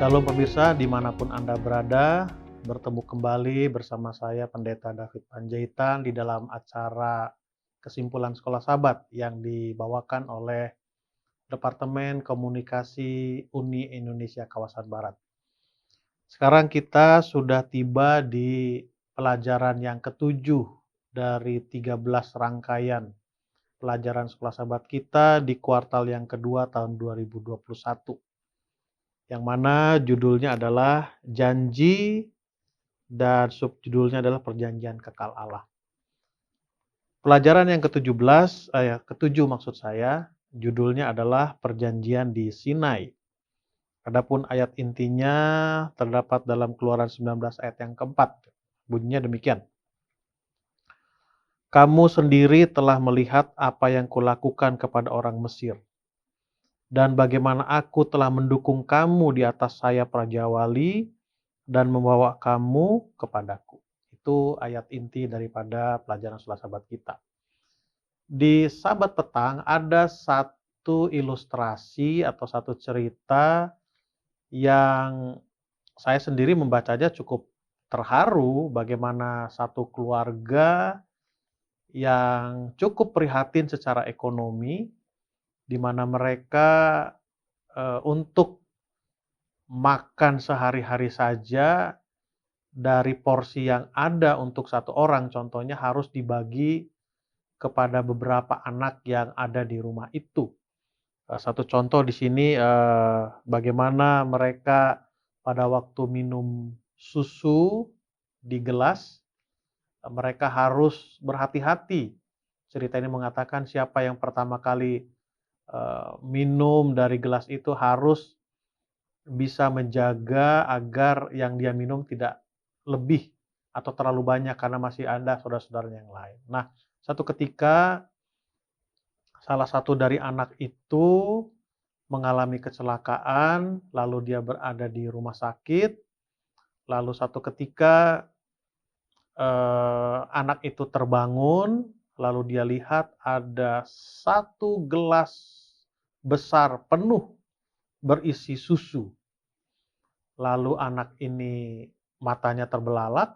Shalom pemirsa, dimanapun Anda berada, bertemu kembali bersama saya Pendeta David Panjaitan di dalam acara Kesimpulan Sekolah Sabat yang dibawakan oleh Departemen Komunikasi Uni Indonesia Kawasan Barat. Sekarang kita sudah tiba di pelajaran yang ketujuh dari 13 rangkaian pelajaran Sekolah Sabat kita di kuartal yang kedua tahun 2021. Yang mana judulnya adalah Janji dan subjudulnya adalah Perjanjian Kekal Allah. Pelajaran yang ketujuh maksud saya, judulnya adalah Perjanjian di Sinai. Adapun ayat intinya terdapat dalam Keluaran 19 ayat yang keempat. Bunyinya demikian. Kamu sendiri telah melihat apa yang kulakukan kepada orang Mesir, dan bagaimana aku telah mendukung kamu di atas sayap Raja Wali dan membawa kamu kepadaku. Itu ayat inti daripada pelajaran Sekolah Sabat kita. Di Sabat petang ada satu ilustrasi atau satu cerita yang saya sendiri membacanya cukup terharu, bagaimana satu keluarga yang cukup prihatin secara ekonomi, di mana mereka untuk makan sehari-hari saja dari porsi yang ada untuk satu orang, contohnya harus dibagi kepada beberapa anak yang ada di rumah itu. Satu contoh di sini bagaimana mereka pada waktu minum susu di gelas, mereka harus berhati-hati. Cerita ini mengatakan siapa yang pertama kali minum dari gelas itu harus bisa menjaga agar yang dia minum tidak lebih atau terlalu banyak karena masih ada saudara-saudaranya yang lain. Nah, satu ketika salah satu dari anak itu mengalami kecelakaan, lalu dia berada di rumah sakit, lalu satu ketika anak itu terbangun, lalu dia lihat ada satu gelas besar penuh berisi susu. Lalu anak ini matanya terbelalak,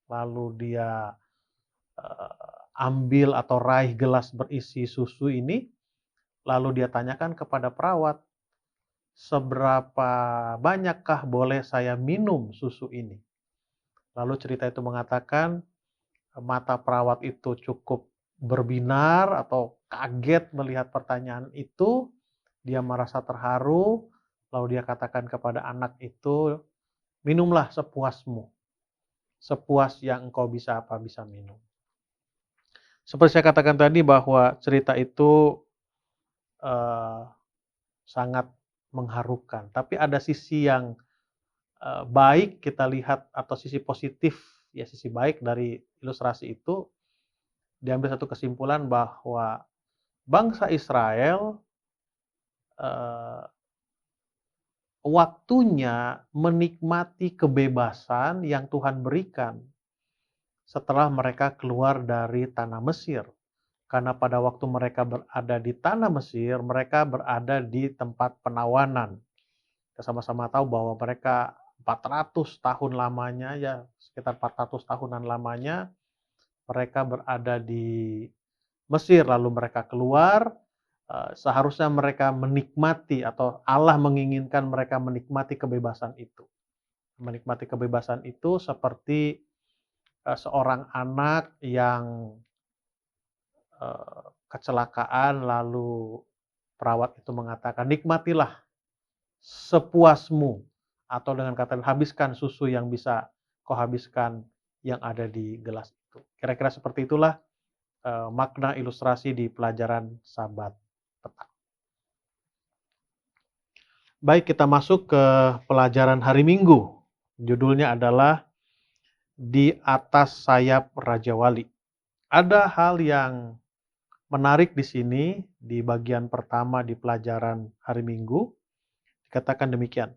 lalu dia ambil atau raih gelas berisi susu ini, lalu dia tanyakan kepada perawat, seberapa banyakkah boleh saya minum susu ini? Lalu cerita itu mengatakan, mata perawat itu cukup berbinar atau kaget melihat pertanyaan itu, dia merasa terharu, lalu dia katakan kepada anak itu, minumlah sepuasmu, sepuas yang engkau bisa minum. Seperti saya katakan tadi bahwa cerita itu sangat mengharukan, tapi ada sisi yang baik kita lihat atau sisi positif, ya sisi baik dari ilustrasi itu, diambil satu kesimpulan bahwa bangsa Israel waktunya menikmati kebebasan yang Tuhan berikan setelah mereka keluar dari tanah Mesir. Karena pada waktu mereka berada di tanah Mesir, mereka berada di tempat penawanan. Kita sama-sama tahu bahwa mereka 400 tahun lamanya, ya sekitar 400 tahunan lamanya, mereka berada di Mesir, lalu mereka keluar. Seharusnya mereka menikmati atau Allah menginginkan mereka menikmati kebebasan itu. Menikmati kebebasan itu seperti seorang anak yang kecelakaan lalu perawat itu mengatakan, nikmatilah sepuasmu, atau dengan kata habiskan susu yang bisa kau habiskan yang ada di gelas itu. Kira-kira seperti itulah makna ilustrasi di pelajaran Sabat petang. Baik, kita masuk ke pelajaran hari Minggu. Judulnya adalah Di Atas Sayap Raja Wali. Ada hal yang menarik di sini di bagian pertama di pelajaran hari Minggu. Dikatakan demikian.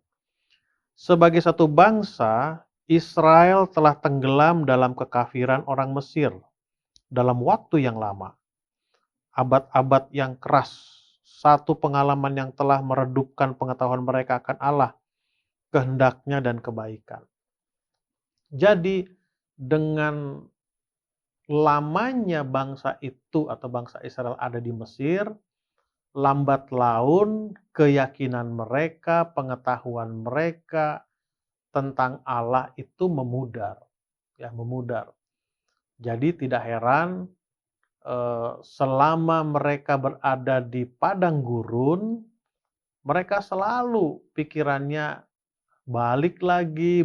Sebagai satu bangsa, Israel telah tenggelam dalam kekafiran orang Mesir dalam waktu yang lama. Abad-abad yang keras, satu pengalaman yang telah meredupkan pengetahuan mereka akan Allah, kehendaknya dan kebaikan. Jadi dengan lamanya bangsa itu atau bangsa Israel ada di Mesir, lambat laun keyakinan mereka, pengetahuan mereka tentang Allah itu memudar, ya memudar. Jadi tidak heran selama mereka berada di padang gurun, mereka selalu pikirannya balik lagi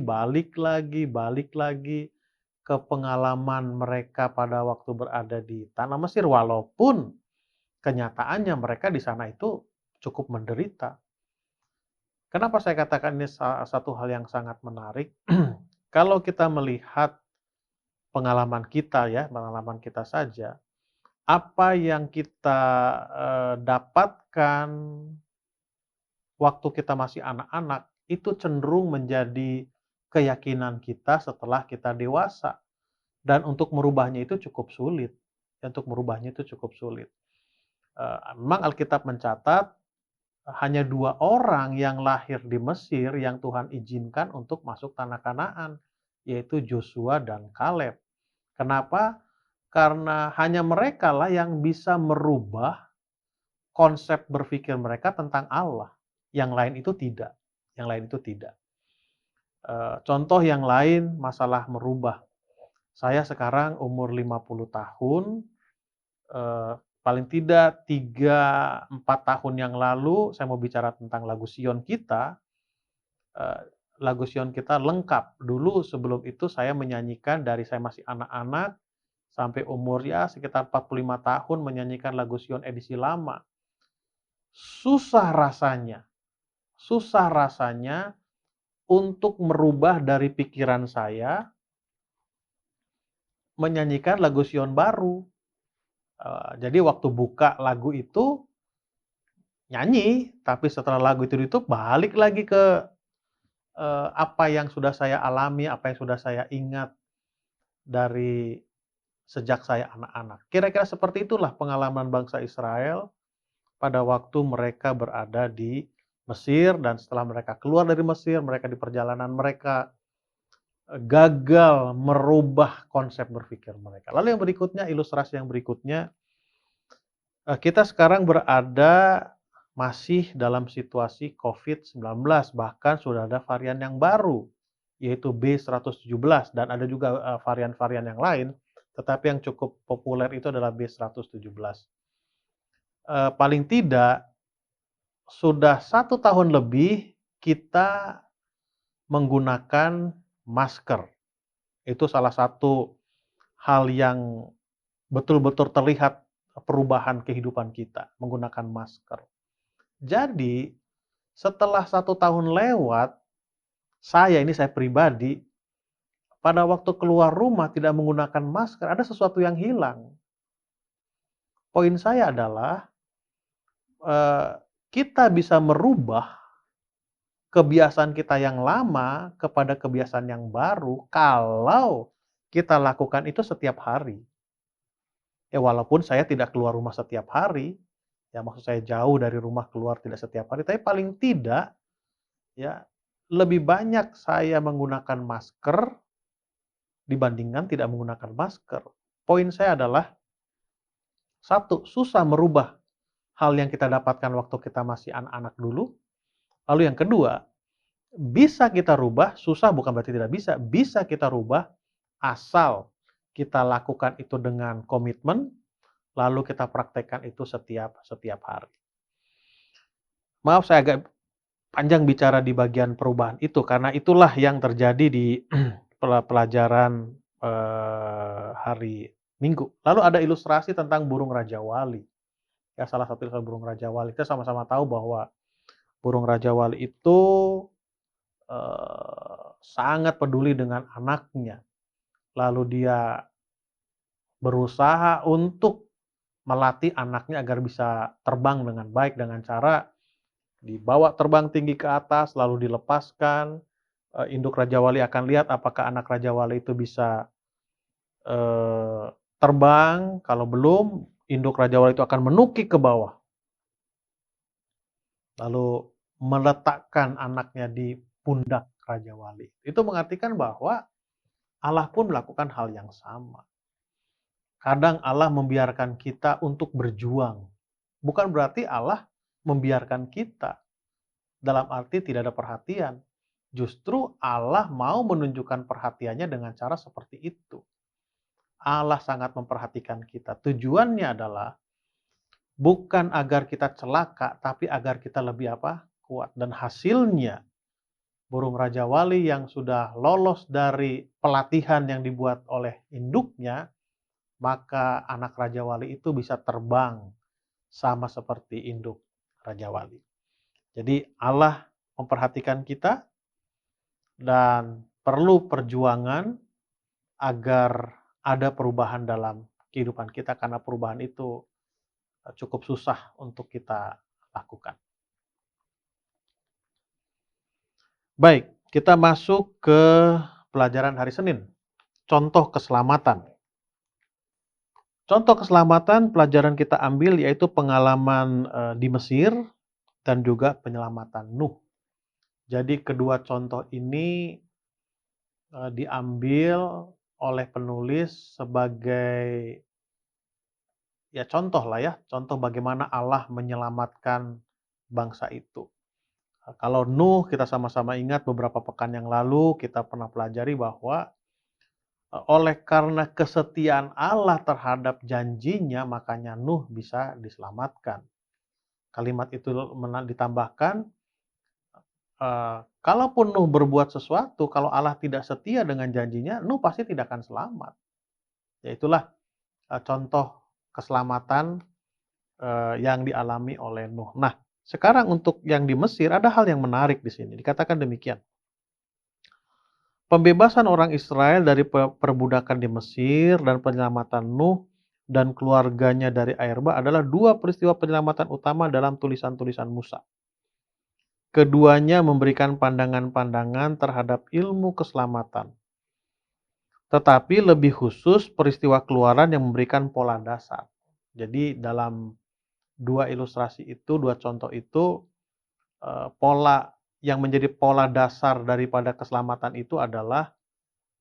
ke pengalaman mereka pada waktu berada di tanah Mesir, walaupun kenyataannya mereka di sana itu cukup menderita. Kenapa saya katakan ini satu hal yang sangat menarik? Kalau kita melihat pengalaman kita ya, pengalaman kita saja, apa yang kita dapatkan waktu kita masih anak-anak itu cenderung menjadi keyakinan kita setelah kita dewasa. Dan untuk merubahnya itu cukup sulit. Untuk merubahnya itu cukup sulit. Memang Alkitab mencatat hanya 2 orang yang lahir di Mesir yang Tuhan izinkan untuk masuk tanah Kanaan, yaitu Joshua dan Kaleb. Kenapa? Karena hanya mereka lah yang bisa merubah konsep berpikir mereka tentang Allah. Yang lain itu tidak. Yang lain itu tidak. Contoh yang lain, masalah merubah. Saya sekarang umur 50 tahun, paling tidak 3-4 tahun yang lalu, saya mau bicara tentang lagu Sion Kita. Lagu Sion Kita lengkap. Dulu sebelum itu saya menyanyikan dari saya masih anak-anak, sampai umur ya sekitar 45 tahun menyanyikan lagu Sion edisi lama. Susah rasanya untuk merubah dari pikiran saya menyanyikan lagu Sion baru. Jadi waktu buka lagu itu nyanyi, tapi setelah lagu itu ditutup balik lagi ke apa yang sudah saya alami, apa yang sudah saya ingat dari sejak saya anak-anak. Kira-kira seperti itulah pengalaman bangsa Israel pada waktu mereka berada di Mesir, dan setelah mereka keluar dari Mesir, mereka di perjalanan mereka gagal merubah konsep berpikir mereka. Lalu yang berikutnya, ilustrasi yang berikutnya, kita sekarang berada masih dalam situasi COVID-19, bahkan sudah ada varian yang baru, yaitu B117, dan ada juga varian-varian yang lain, tetapi yang cukup populer itu adalah B117. Paling tidak, sudah 1 tahun lebih kita menggunakan masker. Itu salah satu hal yang betul-betul terlihat perubahan kehidupan kita, menggunakan masker. Jadi, setelah 1 tahun lewat, saya pribadi, pada waktu keluar rumah tidak menggunakan masker, ada sesuatu yang hilang. Poin saya adalah, kita bisa merubah kebiasaan kita yang lama kepada kebiasaan yang baru kalau kita lakukan itu setiap hari. Ya walaupun saya tidak keluar rumah setiap hari, ya maksud saya jauh dari rumah keluar tidak setiap hari, tapi paling tidak ya lebih banyak saya menggunakan masker dibandingkan tidak menggunakan masker. Poin saya adalah, satu, susah merubah hal yang kita dapatkan waktu kita masih anak-anak dulu. Lalu yang kedua, bisa kita rubah, susah bukan berarti tidak bisa, bisa kita rubah asal kita lakukan itu dengan komitmen, lalu kita praktekkan itu setiap hari. Maaf saya agak panjang bicara di bagian perubahan itu, karena itulah yang terjadi di pelajaran hari Minggu. Lalu ada ilustrasi tentang burung Raja Wali. Ya, salah satu ilustrasi burung Raja Wali. Kita sama-sama tahu bahwa burung Raja Wali itu sangat peduli dengan anaknya. Lalu dia berusaha untuk melatih anaknya agar bisa terbang dengan baik dengan cara dibawa terbang tinggi ke atas, lalu dilepaskan. Induk Raja Wali akan lihat apakah anak Raja Wali itu bisa terbang. Kalau belum, induk Raja Wali itu akan menukik ke bawah. Lalu meletakkan anaknya di pundak Raja Wali. Itu mengartikan bahwa Allah pun melakukan hal yang sama. Kadang Allah membiarkan kita untuk berjuang. Bukan berarti Allah membiarkan kita dalam arti tidak ada perhatian. Justru Allah mau menunjukkan perhatiannya dengan cara seperti itu. Allah sangat memperhatikan kita. Tujuannya adalah bukan agar kita celaka, tapi agar kita lebih apa? Kuat. Dan hasilnya, burung Raja Wali yang sudah lolos dari pelatihan yang dibuat oleh induknya, maka anak Raja Wali itu bisa terbang sama seperti induk Raja Wali. Jadi Allah memperhatikan kita dan perlu perjuangan agar ada perubahan dalam kehidupan kita karena perubahan itu cukup susah untuk kita lakukan. Baik, kita masuk ke pelajaran hari Senin. Contoh keselamatan. Contoh keselamatan pelajaran kita ambil yaitu pengalaman di Mesir dan juga penyelamatan Nuh. Jadi kedua contoh ini diambil oleh penulis sebagai ya contoh lah ya, contoh bagaimana Allah menyelamatkan bangsa itu. Kalau Nuh kita sama-sama ingat beberapa pekan yang lalu kita pernah pelajari bahwa oleh karena kesetiaan Allah terhadap janjinya makanya Nuh bisa diselamatkan. Kalimat itu ditambahkan, kalaupun Nuh berbuat sesuatu, kalau Allah tidak setia dengan janjinya, Nuh pasti tidak akan selamat. Ya itulah contoh keselamatan yang dialami oleh Nuh. Nah, sekarang untuk yang di Mesir ada hal yang menarik di sini. Dikatakan demikian. Pembebasan orang Israel dari perbudakan di Mesir dan penyelamatan Nuh dan keluarganya dari air bah adalah dua peristiwa penyelamatan utama dalam tulisan-tulisan Musa. Keduanya memberikan pandangan-pandangan terhadap ilmu keselamatan. Tetapi lebih khusus peristiwa keluaran yang memberikan pola dasar. Jadi dalam dua ilustrasi itu, dua contoh itu, pola yang menjadi pola dasar daripada keselamatan itu adalah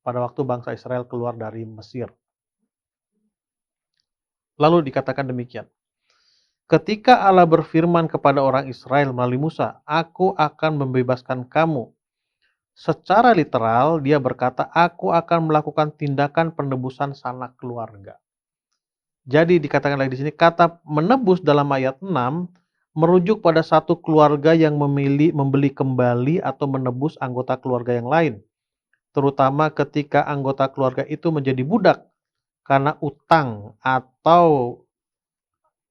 pada waktu bangsa Israel keluar dari Mesir. Lalu dikatakan demikian. Ketika Allah berfirman kepada orang Israel melalui Musa, "Aku akan membebaskan kamu." Secara literal, dia berkata, "Aku akan melakukan tindakan penebusan sanak keluarga." Jadi dikatakan lagi di sini, kata menebus dalam ayat 6 merujuk pada satu keluarga yang membeli kembali atau menebus anggota keluarga yang lain. Terutama ketika anggota keluarga itu menjadi budak karena utang atau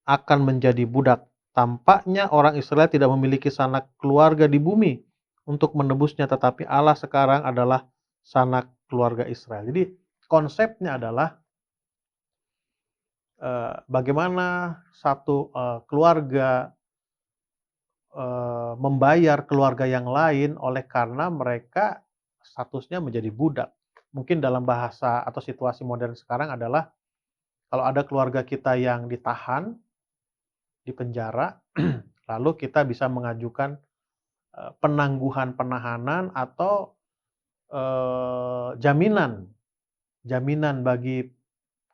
akan menjadi budak. Tampaknya orang Israel tidak memiliki sanak keluarga di bumi untuk menebusnya, tetapi Allah sekarang adalah sanak keluarga Israel. Jadi konsepnya adalah bagaimana satu keluarga membayar keluarga yang lain oleh karena mereka statusnya menjadi budak. Mungkin dalam bahasa atau situasi modern sekarang adalah kalau ada keluarga kita yang ditahan di penjara, lalu kita bisa mengajukan penangguhan penahanan atau jaminan bagi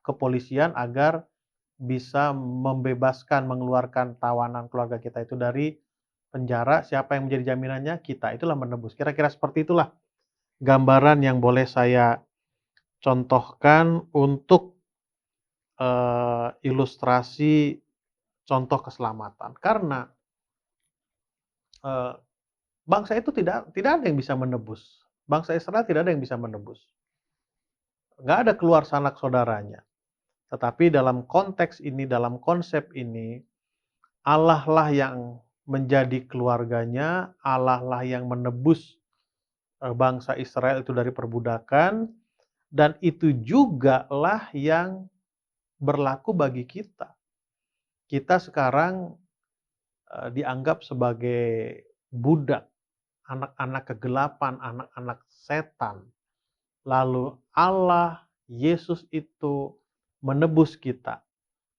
kepolisian agar bisa membebaskan, mengeluarkan tawanan keluarga kita itu dari penjara. Siapa yang menjadi jaminannya? Kita. Itulah menebus. Kira-kira seperti itulah gambaran yang boleh saya contohkan untuk ilustrasi contoh keselamatan. Karena bangsa itu tidak ada yang bisa menebus. Bangsa Israel tidak ada yang bisa menebus. Nggak ada keluar sanak saudaranya. Tetapi dalam konteks ini, dalam konsep ini, Allah lah yang menjadi keluarganya, Allah lah yang menebus bangsa Israel itu dari perbudakan, dan itu juga lah yang berlaku bagi kita. Kita sekarang dianggap sebagai budak, anak-anak kegelapan, anak-anak setan. Lalu Allah, Yesus itu menebus kita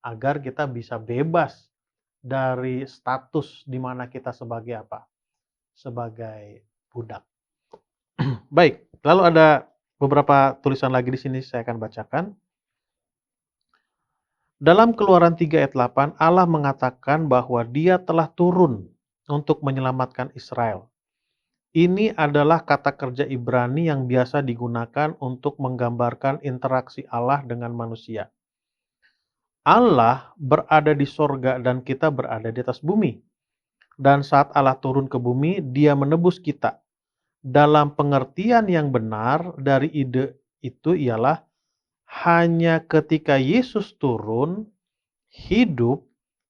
agar kita bisa bebas dari status di mana kita sebagai apa? Sebagai budak. Baik, lalu ada beberapa tulisan lagi di sini saya akan bacakan. Dalam Keluaran 3 ayat 8, Allah mengatakan bahwa Dia telah turun untuk menyelamatkan Israel. Ini adalah kata kerja Ibrani yang biasa digunakan untuk menggambarkan interaksi Allah dengan manusia. Allah berada di sorga dan kita berada di atas bumi. Dan saat Allah turun ke bumi, Dia menebus kita. Dalam pengertian yang benar dari ide itu ialah hanya ketika Yesus turun, hidup,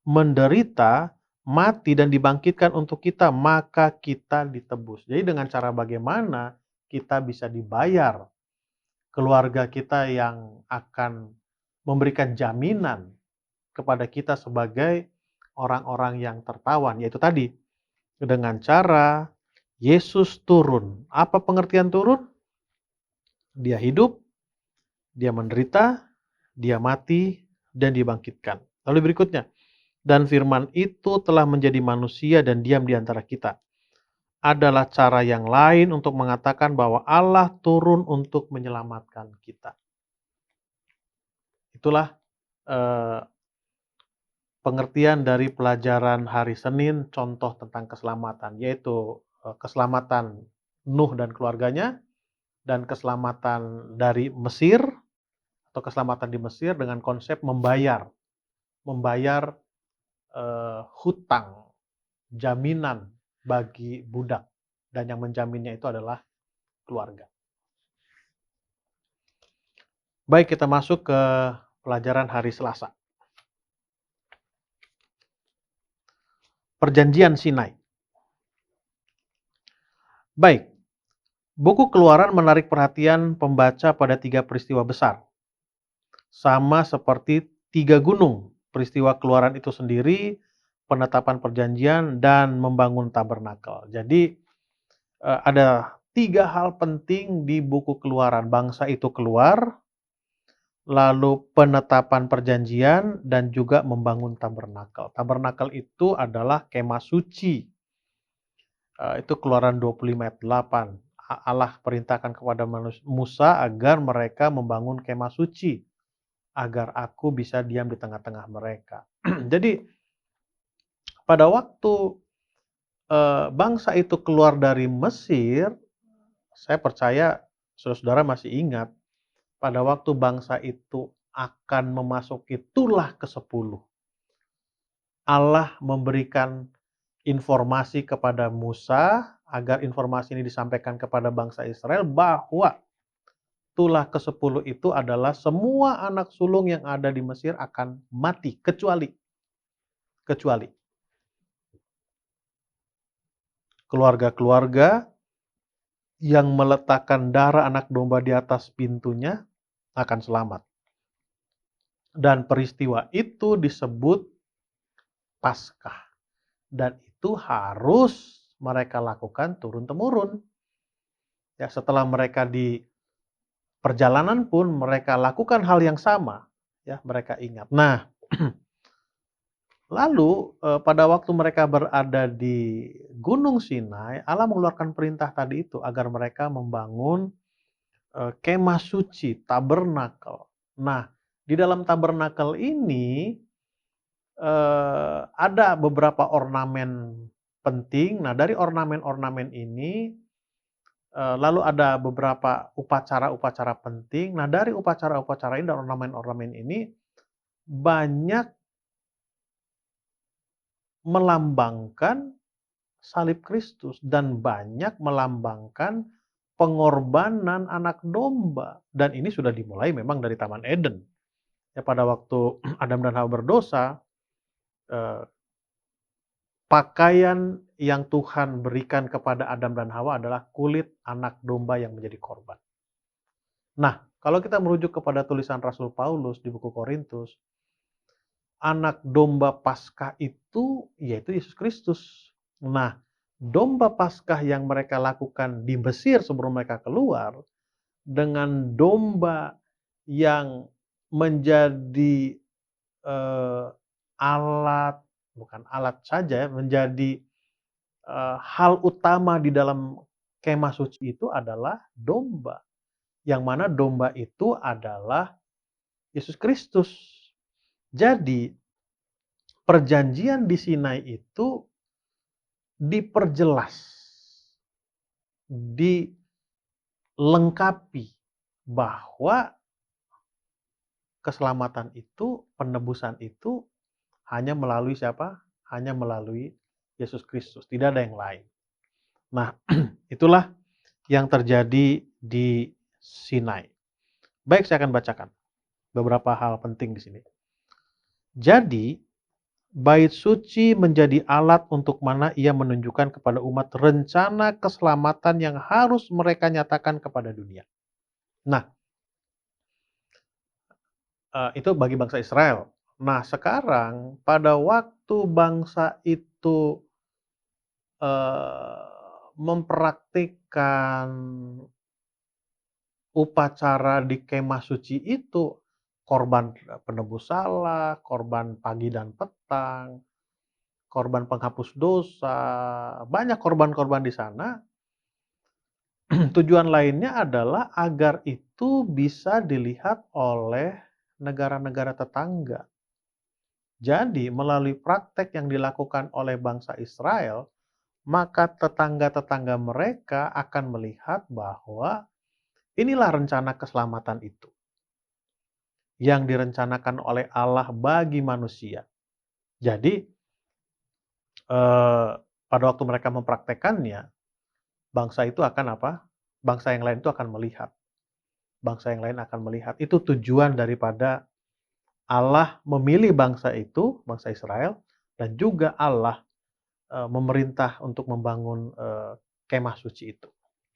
menderita, mati, dan dibangkitkan untuk kita, maka kita ditebus. Jadi dengan cara bagaimana kita bisa dibayar, keluarga kita yang akan memberikan jaminan kepada kita sebagai orang-orang yang tertawan, yaitu tadi, dengan cara Yesus turun. Apa pengertian turun? Dia hidup, dia menderita, dia mati, dan dibangkitkan. Lalu berikutnya, dan firman itu telah menjadi manusia dan diam di antara kita. Adalah cara yang lain untuk mengatakan bahwa Allah turun untuk menyelamatkan kita. Itulah eh, pengertian dari pelajaran hari Senin, contoh tentang keselamatan, yaitu keselamatan Nuh dan keluarganya, dan keselamatan dari Mesir, atau keselamatan di Mesir dengan konsep membayar hutang, jaminan bagi budak, dan yang menjaminnya itu adalah keluarga. Baik, kita masuk ke pelajaran hari Selasa. Perjanjian Sinai. Baik, buku Keluaran menarik perhatian pembaca pada 3 peristiwa besar. Sama seperti 3 gunung, peristiwa Keluaran itu sendiri, penetapan perjanjian, dan membangun tabernakel. Jadi ada 3 hal penting di buku Keluaran. Bangsa itu keluar, lalu penetapan perjanjian, dan juga membangun tabernakel. Tabernakel itu adalah kemah suci. Itu Keluaran 25 ayat 8. Allah perintahkan kepada Musa agar mereka membangun kemah suci, agar aku bisa diam di tengah-tengah mereka. Jadi pada waktu bangsa itu keluar dari Mesir, saya percaya saudara-saudara masih ingat, pada waktu bangsa itu akan memasuki tulah ke-10, Allah memberikan informasi kepada Musa agar informasi ini disampaikan kepada bangsa Israel bahwa tulah ke-10 itu adalah semua anak sulung yang ada di Mesir akan mati kecuali keluarga-keluarga yang meletakkan darah anak domba di atas pintunya akan selamat. Dan peristiwa itu disebut Paskah. Dan itu harus mereka lakukan turun-temurun. Ya, setelah mereka di perjalanan pun mereka lakukan hal yang sama. Ya, mereka ingat. Nah, lalu pada waktu mereka berada di Gunung Sinai, Allah mengeluarkan perintah tadi itu agar mereka membangun kemah suci, tabernakel. Nah, di dalam tabernakel ini ada beberapa ornamen penting. Nah, dari ornamen-ornamen ini lalu ada beberapa upacara-upacara penting. Nah, dari upacara-upacara ini dan ornamen-ornamen ini banyak melambangkan salib Kristus dan banyak melambangkan pengorbanan anak domba. Dan ini sudah dimulai memang dari Taman Eden. Ya, pada waktu Adam dan Hawa berdosa, pakaian yang Tuhan berikan kepada Adam dan Hawa adalah kulit anak domba yang menjadi korban. Nah, kalau kita merujuk kepada tulisan Rasul Paulus di buku Korintus, anak domba Paskah itu yaitu Yesus Kristus. Nah, domba Paskah yang mereka lakukan di Mesir sebelum mereka keluar dengan domba yang menjadi alat, bukan alat saja, menjadi hal utama di dalam kemah suci itu adalah domba, yang mana domba itu adalah Yesus Kristus. Jadi, perjanjian di Sinai itu diperjelas, dilengkapi bahwa keselamatan itu, penebusan itu hanya melalui siapa? Hanya melalui Yesus Kristus, tidak ada yang lain. Nah, itulah yang terjadi di Sinai. Baik, saya akan bacakan beberapa hal penting di sini. Jadi, bait suci menjadi alat untuk mana ia menunjukkan kepada umat rencana keselamatan yang harus mereka nyatakan kepada dunia. Nah, itu bagi bangsa Israel. Nah, sekarang pada waktu bangsa itu mempraktikkan upacara di kemah suci itu, korban penebus salah, korban pagi dan petang, korban penghapus dosa, banyak korban-korban di sana. Tujuan lainnya adalah agar itu bisa dilihat oleh negara-negara tetangga. Jadi, melalui praktek yang dilakukan oleh bangsa Israel, maka tetangga-tetangga mereka akan melihat bahwa inilah rencana keselamatan itu yang direncanakan oleh Allah bagi manusia. Jadi, pada waktu mereka mempraktekannya, bangsa itu akan apa? Bangsa yang lain itu akan melihat. Bangsa yang lain akan melihat. Itu tujuan daripada Allah memilih bangsa itu, bangsa Israel, dan juga Allah memerintah untuk membangun kemah suci itu.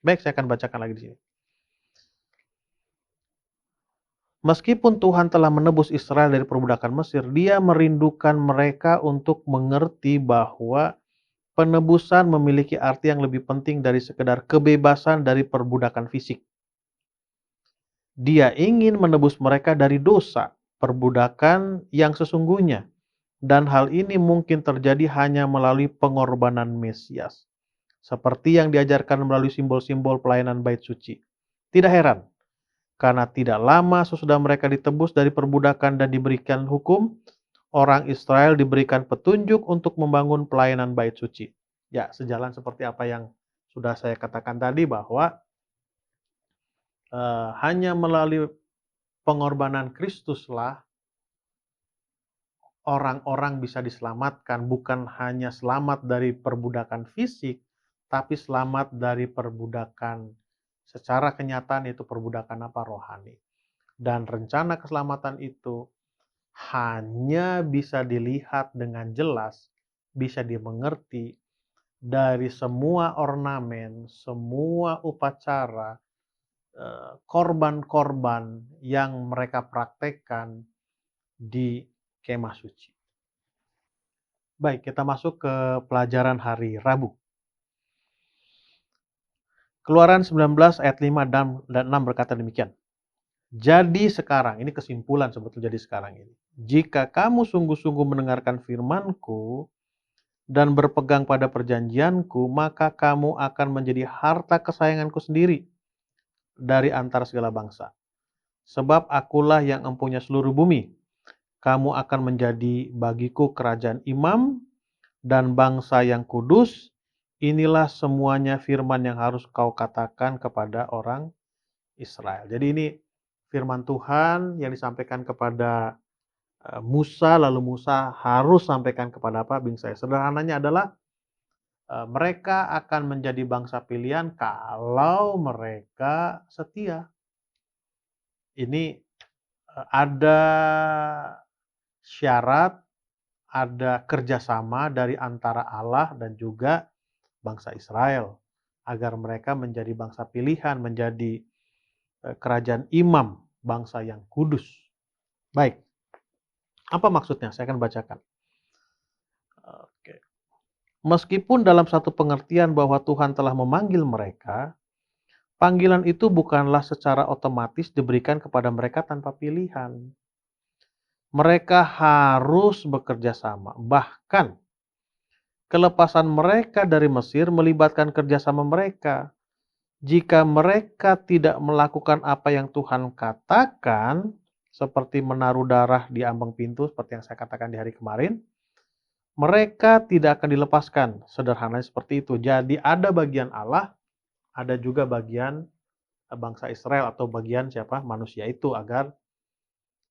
Baik, saya akan bacakan lagi di sini. Meskipun Tuhan telah menebus Israel dari perbudakan Mesir, Dia merindukan mereka untuk mengerti bahwa penebusan memiliki arti yang lebih penting dari sekedar kebebasan dari perbudakan fisik. Dia ingin menebus mereka dari dosa, perbudakan yang sesungguhnya. Dan hal ini mungkin terjadi hanya melalui pengorbanan Mesias. Seperti yang diajarkan melalui simbol-simbol pelayanan bait suci. Tidak heran, karena tidak lama sesudah mereka ditebus dari perbudakan dan diberikan hukum, orang Israel diberikan petunjuk untuk membangun pelayanan bait suci. Ya, sejalan seperti apa yang sudah saya katakan tadi bahwa hanya melalui pengorbanan Kristuslah orang-orang bisa diselamatkan, bukan hanya selamat dari perbudakan fisik, tapi selamat dari perbudakan secara kenyataan, yaitu perbudakan apa? Rohani. Dan rencana keselamatan itu hanya bisa dilihat dengan jelas, bisa dimengerti dari semua ornamen, semua upacara, korban-korban yang mereka praktekkan di kemah suci. Baik, kita masuk ke pelajaran hari Rabu. Keluaran 19 ayat 5 dan 6 berkata demikian. Jadi sekarang, ini kesimpulan sebetulnya jadi sekarang ini. Jika kamu sungguh-sungguh mendengarkan firman-Ku dan berpegang pada perjanjian-Ku, maka kamu akan menjadi harta kesayangan-Ku sendiri dari antara segala bangsa. Sebab akulah yang empunya seluruh bumi. Kamu akan menjadi bagiku kerajaan imam dan bangsa yang kudus. Inilah semuanya firman yang harus kau katakan kepada orang Israel. Jadi ini firman Tuhan yang disampaikan kepada Musa, lalu Musa harus sampaikan kepada apa? Bangsa Israel. Sederhananya adalah mereka akan menjadi bangsa pilihan kalau mereka setia. Ini ada syarat, ada kerjasama dari antara Allah dan juga bangsa Israel agar mereka menjadi bangsa pilihan, menjadi kerajaan imam, bangsa yang kudus. Baik, apa maksudnya? Saya akan bacakan. Oke. Meskipun dalam satu pengertian bahwa Tuhan telah memanggil mereka, panggilan itu bukanlah secara otomatis diberikan kepada mereka tanpa pilihan. Mereka harus bekerja sama. Bahkan, kelepasan mereka dari Mesir melibatkan kerjasama mereka. Jika mereka tidak melakukan apa yang Tuhan katakan, seperti menaruh darah di ambang pintu, seperti yang saya katakan di hari kemarin, mereka tidak akan dilepaskan. Sederhananya seperti itu. Jadi ada bagian Allah, ada juga bagian bangsa Israel atau bagian siapa? Manusia itu, agar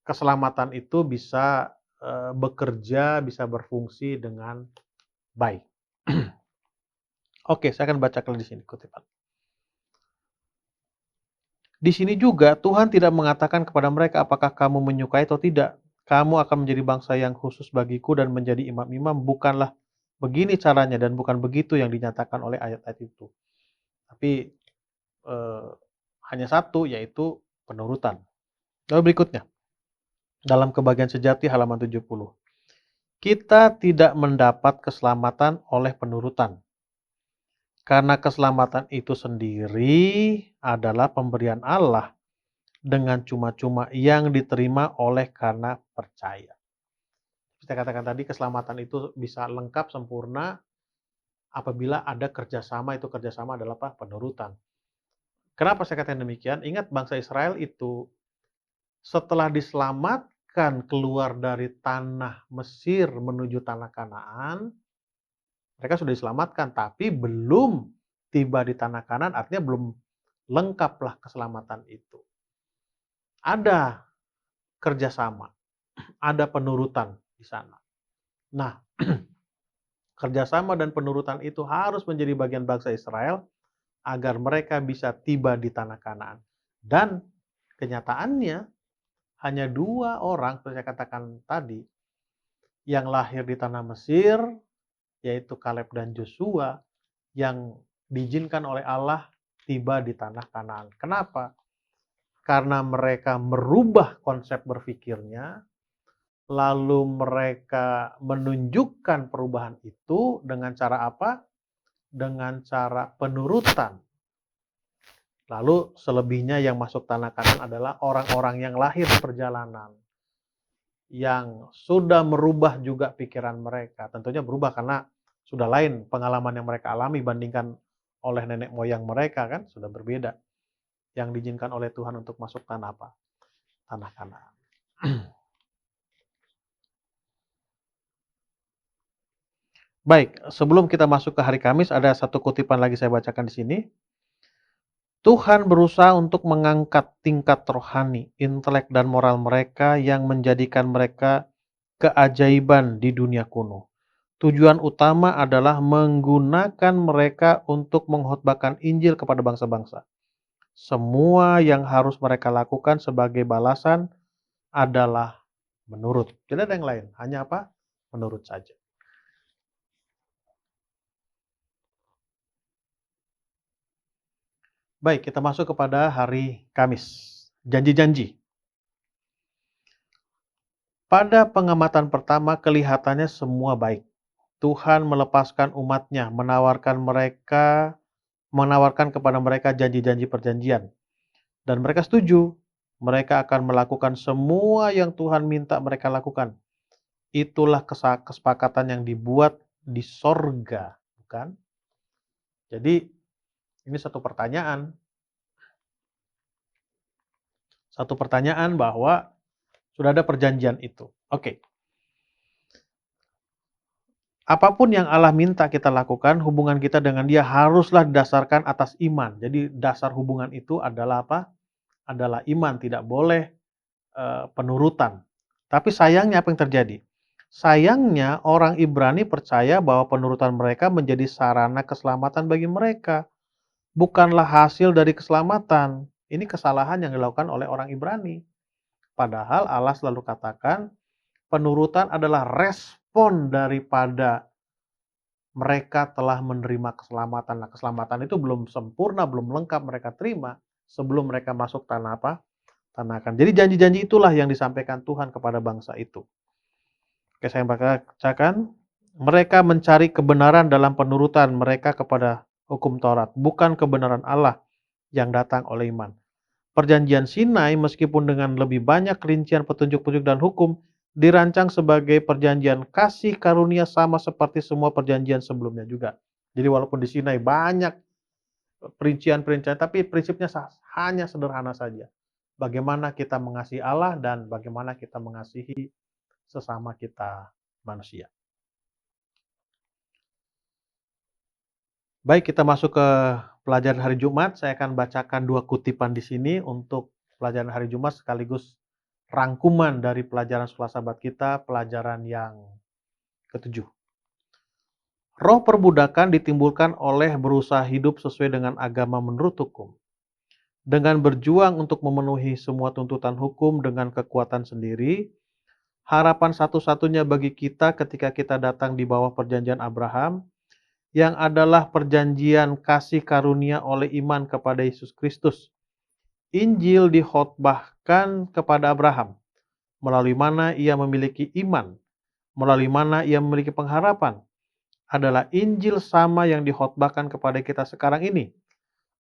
keselamatan itu bisa bekerja, bisa berfungsi dengan baik. Oke, saya akan bacakan di sini kutipan. Di sini juga Tuhan tidak mengatakan kepada mereka apakah kamu menyukai atau tidak. Kamu akan menjadi bangsa yang khusus bagiku dan menjadi imam-imam. Bukanlah begini caranya dan bukan begitu yang dinyatakan oleh ayat-ayat itu. Tapi hanya satu, yaitu penurutan. Lalu berikutnya, dalam Kebahagiaan Sejati halaman 70. Kita tidak mendapat keselamatan oleh penurutan. Karena keselamatan itu sendiri adalah pemberian Allah dengan cuma-cuma yang diterima oleh karena percaya. Saya katakan tadi, keselamatan itu bisa lengkap, sempurna, apabila ada kerjasama. Itu kerjasama adalah apa? Penurutan. Kenapa saya katakan demikian? Ingat, bangsa Israel itu setelah diselamatkan keluar dari tanah Mesir menuju tanah Kanaan, mereka sudah diselamatkan, tapi belum tiba di tanah Kanaan, artinya belum lengkaplah keselamatan itu. Ada kerjasama, ada penurutan di sana. Nah, kerjasama dan penurutan itu harus menjadi bagian bangsa Israel agar mereka bisa tiba di tanah Kanaan. Dan kenyataannya hanya 2 orang, seperti saya katakan tadi, yang lahir di tanah Mesir, yaitu Kaleb dan Joshua, yang diizinkan oleh Allah tiba di tanah Kanaan. Kenapa? Karena mereka merubah konsep berpikirnya, lalu mereka menunjukkan perubahan itu dengan cara apa? Dengan cara penurutan. Lalu selebihnya yang masuk tanah Kanaan adalah orang-orang yang lahir di perjalanan, yang sudah merubah juga pikiran mereka. Tentunya berubah karena sudah lain pengalaman yang mereka alami bandingkan oleh nenek moyang mereka, kan sudah berbeda. Yang diizinkan oleh Tuhan untuk masuk tanah apa? Tanah Kanaan. Baik, sebelum kita masuk ke hari Kamis, ada satu kutipan lagi saya bacakan di sini. Tuhan berusaha untuk mengangkat tingkat rohani, intelek, dan moral mereka yang menjadikan mereka keajaiban di dunia kuno. Tujuan utama adalah menggunakan mereka untuk mengkhotbahkan Injil kepada bangsa-bangsa. Semua yang harus mereka lakukan sebagai balasan adalah menurut. Tidak ada yang lain, hanya apa? Menurut saja. Baik, kita masuk kepada hari Kamis. Janji-janji. Pada pengamatan pertama, kelihatannya semua baik. Tuhan melepaskan umatnya, menawarkan kepada mereka janji-janji perjanjian. Dan mereka setuju. Mereka akan melakukan semua yang Tuhan minta mereka lakukan. Itulah kesepakatan yang dibuat di sorga, bukan? Jadi, ini satu pertanyaan. Satu pertanyaan bahwa sudah ada perjanjian itu. Oke. Apapun yang Allah minta kita lakukan, hubungan kita dengan Dia haruslah didasarkan atas iman. Jadi dasar hubungan itu adalah apa? Adalah iman, tidak boleh penurutan. Tapi sayangnya apa yang terjadi? Sayangnya orang Ibrani percaya bahwa penurutan mereka menjadi sarana keselamatan bagi mereka. Bukanlah hasil dari keselamatan. Ini kesalahan yang dilakukan oleh orang Ibrani. Padahal Allah selalu katakan penurutan adalah respon daripada mereka telah menerima keselamatan. Nah, keselamatan itu belum sempurna, belum lengkap mereka terima sebelum mereka masuk tanah apa? Tanah Kanaan. Jadi janji-janji itulah yang disampaikan Tuhan kepada bangsa itu. Oke, saya bacakan. Mereka mencari kebenaran dalam penurutan mereka kepada hukum Taurat, bukan kebenaran Allah yang datang oleh iman. Perjanjian Sinai, meskipun dengan lebih banyak rincian petunjuk-petunjuk dan hukum, dirancang sebagai perjanjian kasih karunia sama seperti semua perjanjian sebelumnya juga. Jadi walaupun di Sinai banyak perincian-perincian, tapi prinsipnya hanya sederhana saja. Bagaimana kita mengasihi Allah dan bagaimana kita mengasihi sesama kita manusia. Baik, kita masuk ke pelajaran hari Jumat. Saya akan bacakan 2 kutipan di sini untuk pelajaran hari Jumat sekaligus rangkuman dari pelajaran sekolah sahabat kita, pelajaran yang ketujuh. Roh perbudakan ditimbulkan oleh berusaha hidup sesuai dengan agama menurut hukum. Dengan berjuang untuk memenuhi semua tuntutan hukum dengan kekuatan sendiri, harapan satu-satunya bagi kita ketika kita datang di bawah perjanjian Abraham, yang adalah perjanjian kasih karunia oleh iman kepada Yesus Kristus. Injil dikhotbahkan kepada Abraham, melalui mana ia memiliki iman, melalui mana ia memiliki pengharapan, adalah Injil sama yang dikhotbahkan kepada kita sekarang ini.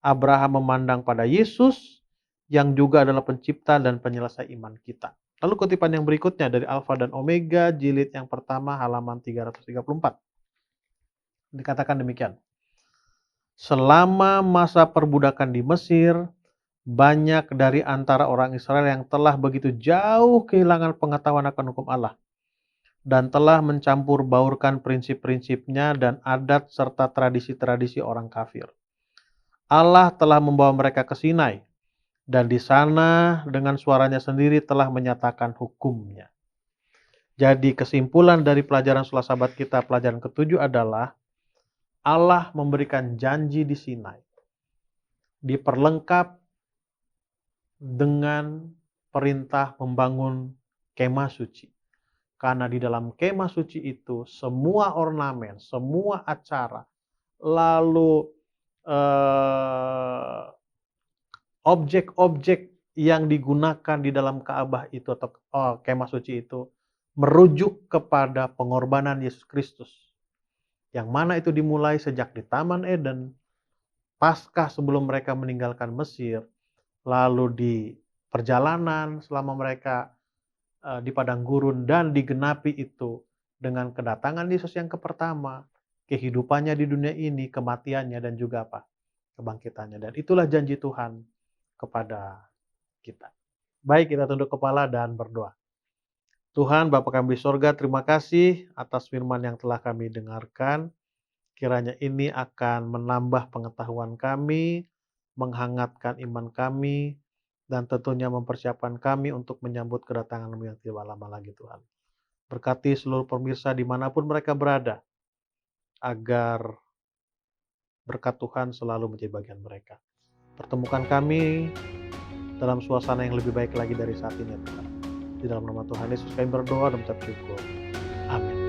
Abraham memandang pada Yesus, yang juga adalah pencipta dan penyelesai iman kita. Lalu kutipan yang berikutnya dari Alfa dan Omega, jilid yang pertama, halaman 334. Dikatakan demikian. Selama masa perbudakan di Mesir, banyak dari antara orang Israel yang telah begitu jauh kehilangan pengetahuan akan hukum Allah dan telah mencampur baurkan prinsip-prinsipnya dan adat serta tradisi-tradisi orang kafir. Allah telah membawa mereka ke Sinai, dan di sana dengan suaranya sendiri telah menyatakan hukumnya. Jadi kesimpulan dari pelajaran sekolah sahabat kita, pelajaran ketujuh adalah Allah memberikan janji di Sinai, diperlengkap dengan perintah membangun kemah suci. Karena di dalam kemah suci itu semua ornamen, semua acara, lalu objek-objek yang digunakan di dalam Ka'bah itu atau kemah suci itu merujuk kepada pengorbanan Yesus Kristus. Yang mana itu dimulai sejak di Taman Eden, pasca sebelum mereka meninggalkan Mesir, lalu di perjalanan selama mereka di padang gurun, dan digenapi itu dengan kedatangan Yesus yang pertama, kehidupannya di dunia ini, kematiannya, dan juga apa? Kebangkitannya. Dan itulah janji Tuhan kepada kita. Baik, kita tunduk kepala dan berdoa. Tuhan, Bapa kami di sorga, terima kasih atas firman yang telah kami dengarkan. Kiranya ini akan menambah pengetahuan kami, menghangatkan iman kami, dan tentunya mempersiapkan kami untuk menyambut kedatangan-Mu yang tidak lama lagi, Tuhan. Berkati seluruh pemirsa dimanapun mereka berada, agar berkat Tuhan selalu menjadi bagian mereka. Pertemukan kami dalam suasana yang lebih baik lagi dari saat ini, Tuhan. Di dalam nama Tuhan Yesus kami berdoa dan mengucap syukur. Amin.